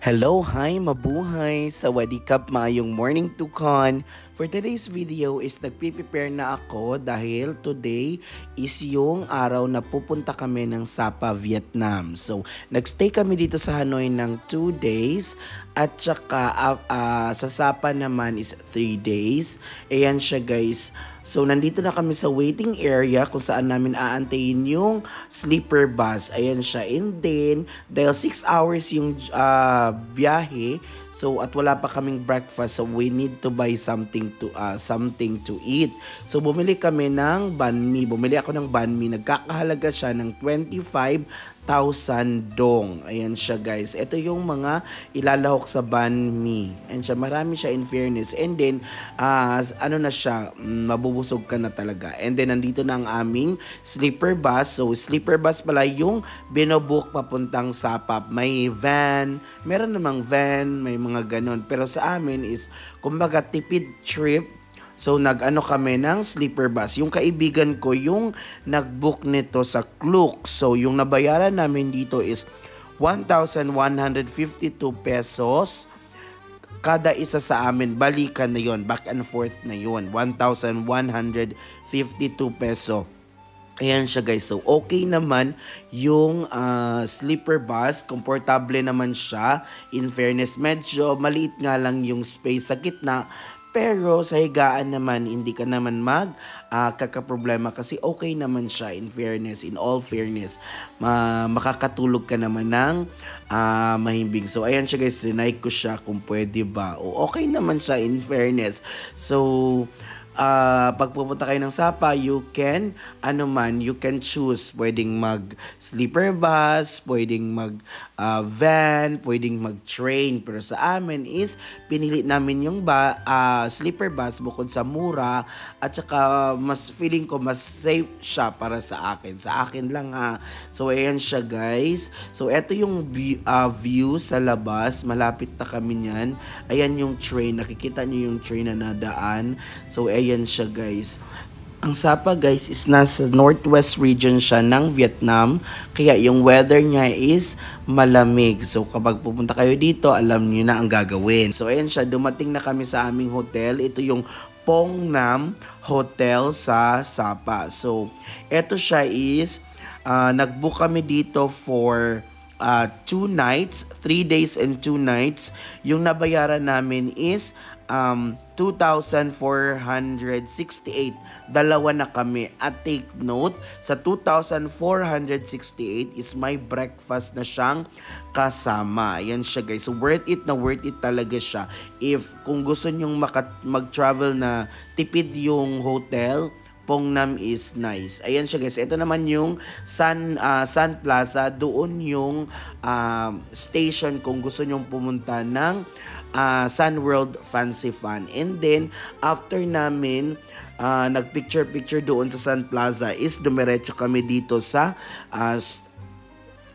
Hello, hi, mabuhay! Sawadee-kap, maayong morning tukon. For today's video is nagpe-prepare na ako dahil today is yung araw na pupunta kami ng Sapa, Vietnam. So, nagstay kami dito sa Hanoi ng 2 days at saka sa Sapa naman is 3 days. Ayan siya guys. So, nandito na kami sa waiting area kung saan namin aantayin yung sleeper bus. Ayan siya. And then, dahil 6 hours yung biyahe, so at wala pa kaming breakfast, so we need to buy something to eat. So, bumili kami ng banh mi. Bumili ako ng banh mi. Nagkakahalaga siya ng 25,000 dong. Ayan siya guys. Ito yung mga ilalahok sa banh mi. Ayan siya. Marami siya in fairness. And then, ano na siya, mabubusog ka na talaga. And then, nandito na ang aming sleeper bus. So, sleeper bus pala yung binobook papuntang Sapa. May van. Meron namang van. May mga ganon. Pero sa amin is, kumbaga, tipid trip. So, nag-ano kami ng sleeper bus. Yung kaibigan ko, yung nag-book nito sa Klook. So, yung nabayaran namin dito is 1,152 pesos. Kada isa sa amin, balikan na yon, back and forth na yon, 1,152 peso. Ayan siya guys. So, okay naman yung sleeper bus. Komportable naman siya. In fairness, medyo maliit nga lang yung space sa gitna. Pero sa higaan naman, hindi ka naman kakaproblema kasi okay naman siya in fairness, in all fairness. Makakatulog ka naman ng mahimbing. So, ayan siya guys. Rinay ko siya kung pwede ba. O, okay naman siya in fairness. So, pag pupunta kayo ng Sapa, you can choose. Pwedeng mag sleeper bus, pwedeng mag van, pwedeng mag train. Pero sa amin is pinili namin yung sleeper bus bukod sa mura at saka mas feeling ko mas safe siya para sa akin. Sa akin lang ha. So ayan siya guys. So eto yung view sa labas. Malapit na kami niyan. Ayan yung train. Nakikita niyo yung train na nadaan. So ayan siya guys. Ang Sapa guys is nasa northwest region siya ng Vietnam. Kaya yung weather niya is malamig. So kapag pupunta kayo dito, alam niyo na ang gagawin. So ayan siya, dumating na kami sa aming hotel. Ito yung Pong Nam Hotel sa Sapa. So ito siya is nag-book kami dito for 2 nights, 3 days and 2 nights. Yung nabayaran namin is 2,468. Dalawa na kami. At take note, sa 2,468 is may breakfast na siyang kasama. Yan siya guys. So worth it talaga siya. If kung gusto nyong mag-travel na tipid yung hotel, Pong Nam is nice. Ayan siya guys. Ito naman yung Sun Plaza. Doon yung station kung gusto nyong pumunta ng Sun World Fancy Fun. And then, after namin nagpicture-picture doon sa Sun Plaza is dumiretso kami dito sa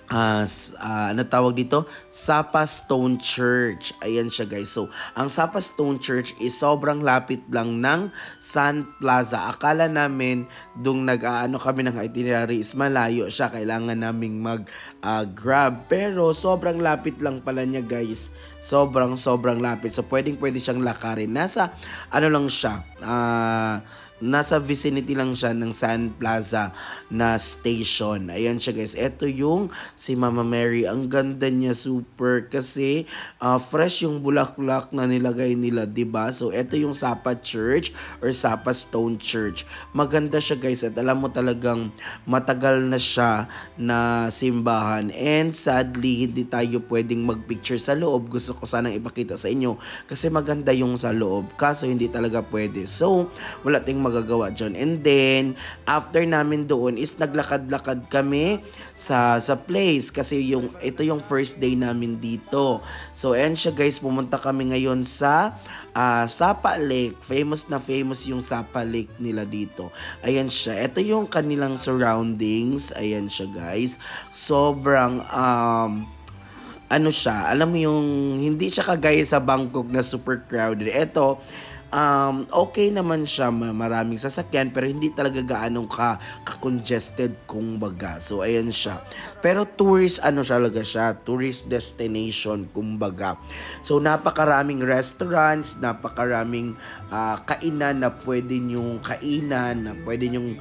ano tawag dito? Sapa Stone Church. Ayan siya guys. So, ang Sapa Stone Church is sobrang lapit lang ng Sun Plaza. Akala namin nag-aano kami ng itinerary is malayo siya. Kailangan naming mag-grab. Pero sobrang lapit lang pala niya guys. Sobrang lapit. So, pwede siyang lakarin. Nasa ano lang siya. Nasa vicinity lang siya ng Sun Plaza na station. Ayan siya guys. Ito yung si Mama Mary. Ang ganda niya super kasi fresh yung bulaklak na nilagay nila, 'di ba? So ito yung Sapa Church or Sapa Stone Church. Maganda siya guys at alam mo talagang matagal na siya na simbahan. And sadly, hindi tayo pwedeng magpicture sa loob. Gusto ko sanang ipakita sa inyo kasi maganda yung sa loob. Kaso hindi talaga pwede. So, wala tayong magagawa dyan. And then, after namin doon is naglakad-lakad kami sa place kasi ito yung first day namin dito. So, ayan siya guys, pumunta kami ngayon sa Sapa Lake. Famous yung Sapa Lake nila dito. Ayan siya. Ito yung kanilang surroundings. Ayan siya guys. Sobrang ano siya, alam mo yung hindi siya kagaya sa Bangkok na super crowded. Ito okay naman siya, maraming sasakyan pero hindi talaga gaano ka-congested kumbaga. So ayan siya. Pero tourist talaga siya, tourist destination kumbaga. So napakaraming restaurants, napakaraming kainan na pwede nyong kainan, na pwede nyong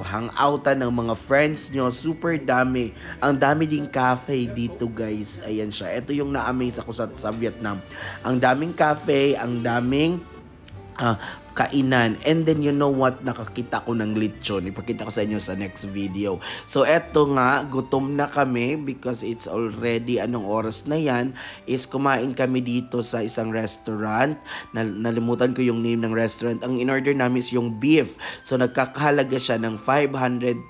hangoutan ng mga friends nyo. Super dami. Ang dami ding cafe dito guys. Ayan siya. Ito yung na-amaze ako sa Vietnam. Ang daming cafe, ang daming kainan. And then you know what, nakakita ko ng lechon. Ipakita ko sa inyo sa next video. So eto nga, gutom na kami because it's already anong oras na yan, is kumain kami dito sa isang restaurant. Nalimutan ko yung name ng restaurant. Ang in-order namin is yung beef. So nagkakahalaga siya ng 500,000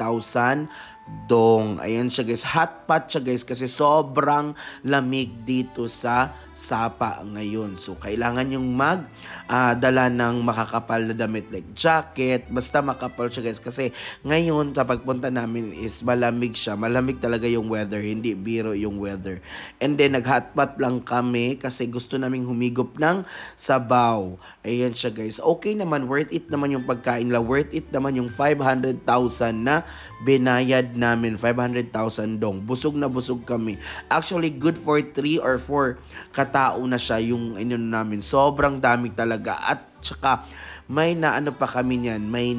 dong. Ayan siya guys. Hot pot siya guys kasi sobrang lamig dito sa Sapa ngayon. So kailangan yung dala ng makakapal na damit like jacket. Basta makapal siya guys kasi ngayon sa pagpunta namin is malamig siya. Malamig talaga yung weather. Hindi biro yung weather. And then nag-hot pot lang kami kasi gusto naming humigop ng sabaw. Ayan siya guys. Okay naman. Worth it naman yung pagkain la. Worth it naman yung 500,000 na binayad namin. 500,000 dong. Busog na busog kami. Actually, good for 3 or 4 katao na siya yung namin. Sobrang dami talaga. At saka, may pa kami niyan. May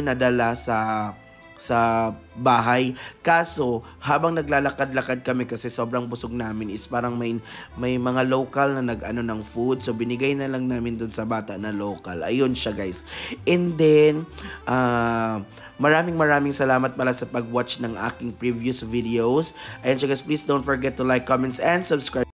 nadala sa bahay. Kaso, habang naglalakad-lakad kami kasi sobrang busog namin is parang may mga local na ng food. So, binigay na lang namin dun sa bata na local. Ayun siya guys. And then, maraming salamat pala sa pag-watch ng aking previous videos. Ayun siya guys, please don't forget to like, comments, and subscribe.